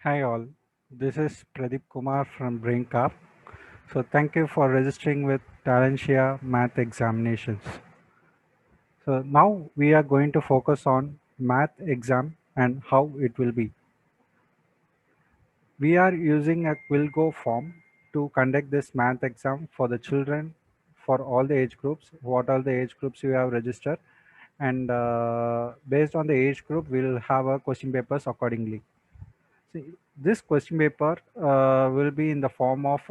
Hi all, this is Pradeep Kumar from BrainCarve. So thank you for registering with Talentia Math Examinations. So now we are going to focus on math exam and how it will be. We are using a Quillgo form to conduct this math exam for the children for all the age groups. What are the age groups you have registered? And based on the age group, we'll have a question papers accordingly. See, this question paper will be in the form of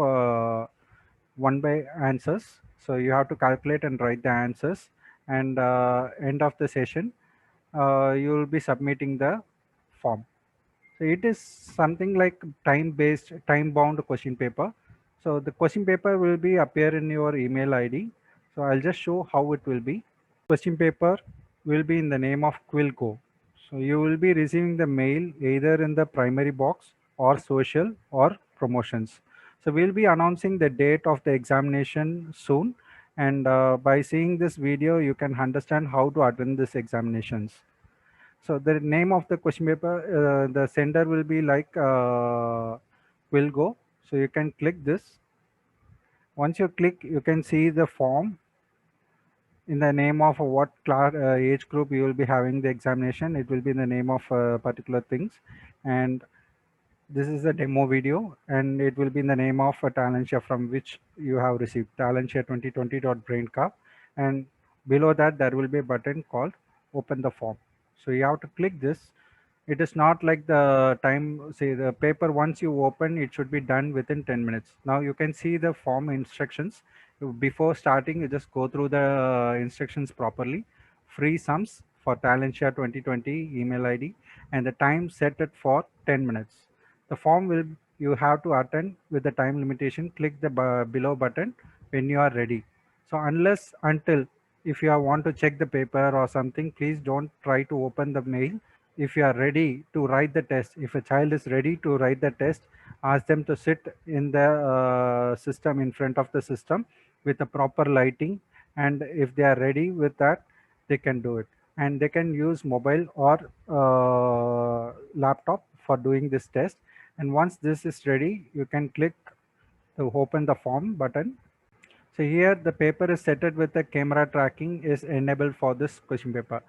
one by answers. So you have to calculate and write the answers. And end of the session, you will be submitting the form. So it is something like time-based, time-bound question paper. So the question paper will be appear in your email ID. So I'll just show how it will be. Question paper will be in the name of Quillco. So you will be receiving the mail either in the primary box or social or promotions. So we'll be announcing the date of the examination soon. And by seeing this video, you can understand how to attend these examinations. So the name of the question paper, the sender will be like will go. So you can click this. Once you click, you can see the form in the name of what class, age group you will be having the examination. It will be in the name of particular things. And this is a demo video and it will be in the name of Talentia from which you have received Talentia 2020.BrainCarve, and below that there will be a button called open the form. So you have to click this. It is not like the time, say the paper once you open it should be done within 10 minutes. Now you can see the form instructions. Before starting you just go through the instructions properly. Free sums for Talentia 2020 email ID and the time set it for 10 minutes. The form will you have to attend with the time limitation. Click the below button when you are ready. So unless until if you want to check the paper or something, please don't try to open the mail. If you are ready to write the test, if a child is ready to write the test, ask them to sit in the system, in front of the system with a proper lighting, and if they are ready with that, they can do it, and they can use mobile or laptop for doing this test. And once this is ready, you can click to open the form button. So here the paper is set with the camera tracking is enabled for this question paper.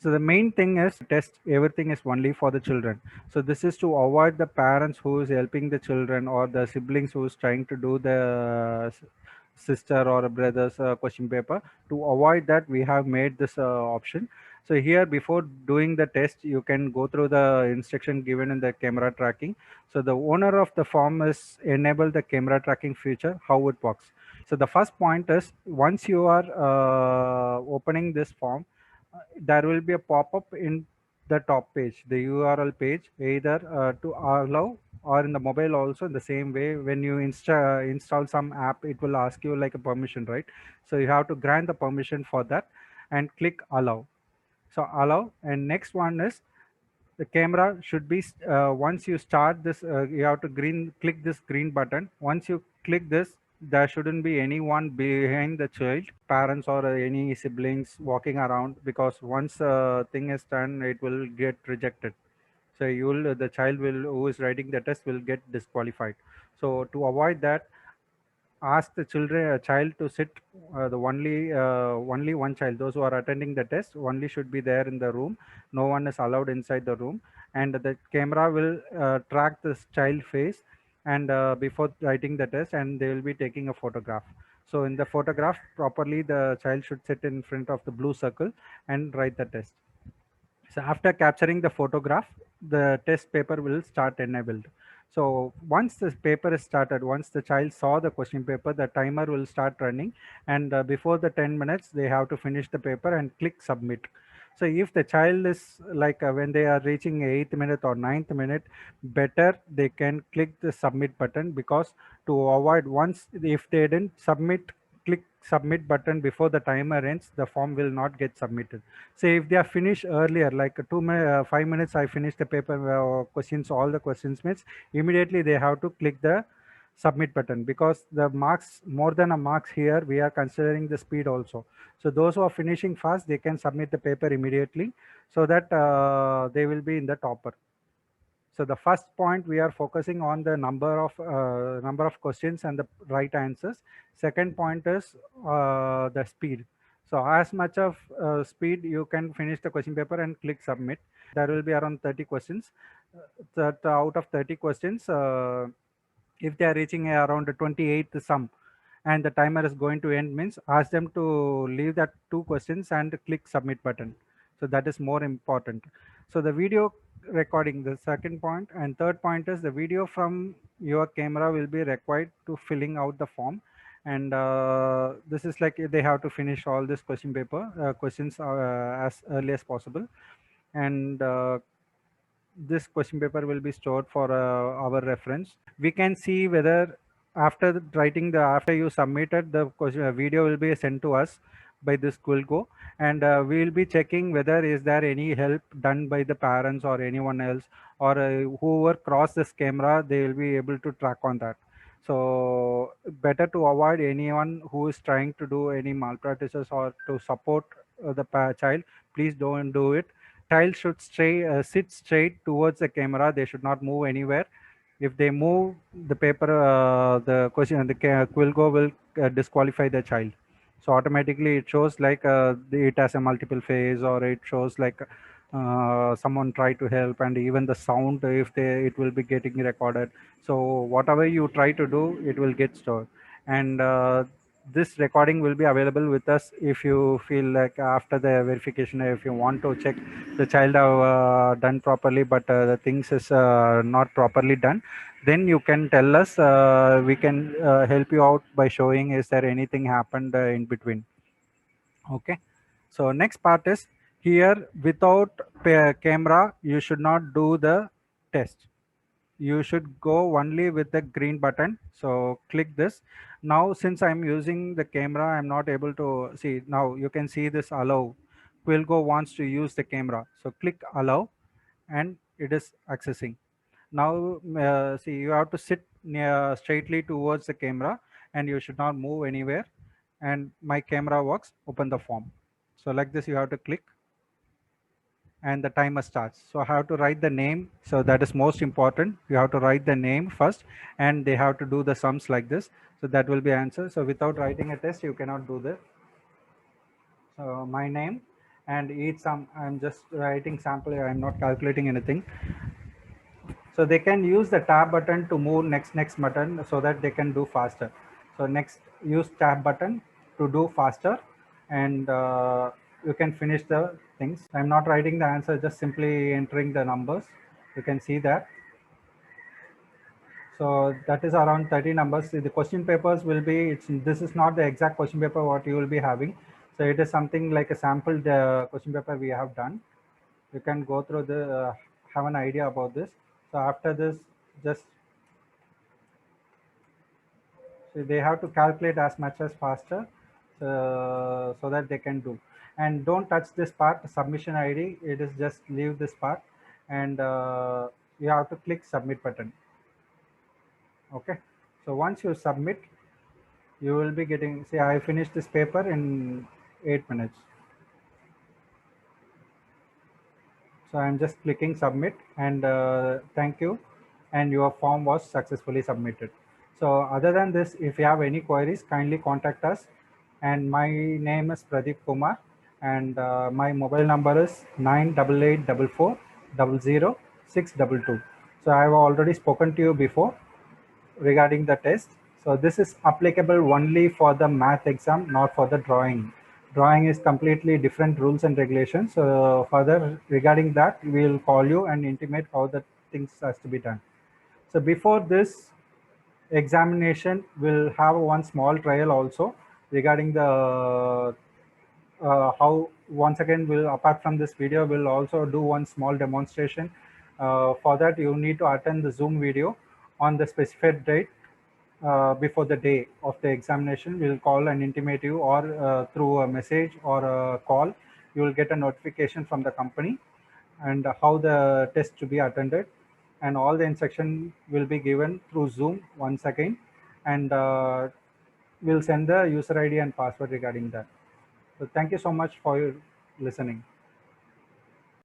So the main thing is test everything is only for the children. So this is to avoid the parents who is helping the children or the siblings who is trying to do the sister or a brother's question paper. To avoid that, we have made this option. So here before doing the test, you can go through the instruction given in the camera tracking. So the owner of the form is enable the camera tracking feature, how it works. So the first point is once you are opening this form, there will be a pop-up in the top page, the URL page, either to allow or in the mobile also in the same way. When you install some app, it will ask you like a permission, right? So you have to grant the permission for that and click allow. So allow, and next one is the camera should be once you start this, you have to click this green button. Once you click this, there shouldn't be anyone behind the child, parents or any siblings walking around, because once thing is done it will get rejected. So you will the child will who is writing the test will get disqualified. So to avoid that, ask the children child to sit, the only one child, those who are attending the test only should be there in the room. No one is allowed inside the room, and the camera will track this child face, and before writing the test, and they will be taking a photograph. So in the photograph properly, the child should sit in front of the blue circle and write the test. So after capturing the photograph, the test paper will start enabled. So once the paper is started, once the child saw the question paper, the timer will start running, and before the 10 minutes, they have to finish the paper and click submit. So if the child is like when they are reaching 8th minute or 9th minute, better they can click the submit button, because to avoid once if they didn't submit, click submit button before the timer ends, the form will not get submitted. Say if they are finished earlier, like 5 minutes, I finished the paper questions, all the questions means immediately they have to click the submit button, because the marks more than a marks here we are considering the speed also. So those who are finishing fast, they can submit the paper immediately, so that they will be in the topper. So the first point, we are focusing on the number of questions and the right answers. Second point is the speed. So as much of speed you can finish the question paper and click submit. There will be around 30 questions. That out of 30 questions, if they are reaching around the 28th sum and the timer is going to end, means ask them to leave that two questions and click submit button. So that is more important. So the video recording, the second point, and third point is the video from your camera will be required to filling out the form. And this is like they have to finish all this question paper questions as early as possible. And this question paper will be stored for our reference. We can see whether after you submitted the question, video will be sent to us by this Quilgo, and we will be checking whether is there any help done by the parents or anyone else, or whoever crossed this camera, they will be able to track on that. So better to avoid anyone who is trying to do any malpractices or to support the child. Please don't do it. Child should sit straight towards the camera. They should not move anywhere. If they move the paper, the question, the Quilgo will disqualify the child. So automatically it shows like it has a multiple phase, or it shows like someone tried to help, and even the sound, if they, it will be getting recorded. So whatever you try to do, it will get stored. And this recording will be available with us if you feel like after the verification, if you want to check the child have done properly, but the things is not properly done, then you can tell us. We can help you out by showing is there anything happened in between. Okay. So next part is, here without camera you should not do the test. You should go only with the green button. So click this. Now since I'm using the camera, I'm not able to see. Now you can see this allow. Quilgo wants to use the camera, so click allow, and it is accessing. Now see, you have to sit near straightly towards the camera, and you should not move anywhere. And my camera works. Open the form. So like this you have to click, and the timer starts. So I have to write the name. So that is most important. You have to write the name first, and they have to do the sums like this. So that will be answer. So without writing a test, you cannot do this. So my name and each sum, I'm just writing sample. I'm not calculating anything. So they can use the tab button to move next button so that they can do faster. So next, use tab button to do faster, and you can finish the things. I'm not writing the answer, just simply entering the numbers. You can see that. So that is around 30 numbers. The question papers will be, this is not the exact question paper what you will be having. So it is something like a sample question paper we have done. You can go through have an idea about this. So after this, just so they have to calculate as much as faster, so that they can do. And don't touch this part, submission ID. It is just leave this part, and you have to click submit button. Okay. So once you submit, you will be getting, say I finished this paper in 8 minutes. So I'm just clicking submit, and thank you, and your form was successfully submitted. So other than this, if you have any queries, kindly contact us. And my name is Pradeep Kumar, and my mobile number is 98844000622. So I have already spoken to you before regarding the test. So this is applicable only for the math exam, not for the drawing. Drawing is completely different rules and regulations. So further regarding that, we will call you and intimate how the things has to be done. So before this examination, we'll have one small trial also regarding the how, once again, we'll, apart from this video, we'll also do one small demonstration. For that, you need to attend the Zoom video on the specified date. Before the day of the examination, we'll call and intimate you, or through a message or a call, you will get a notification from the company, and how the test to be attended, and all the instruction will be given through Zoom once again, and we'll send the user ID and password regarding that. So thank you so much for your listening.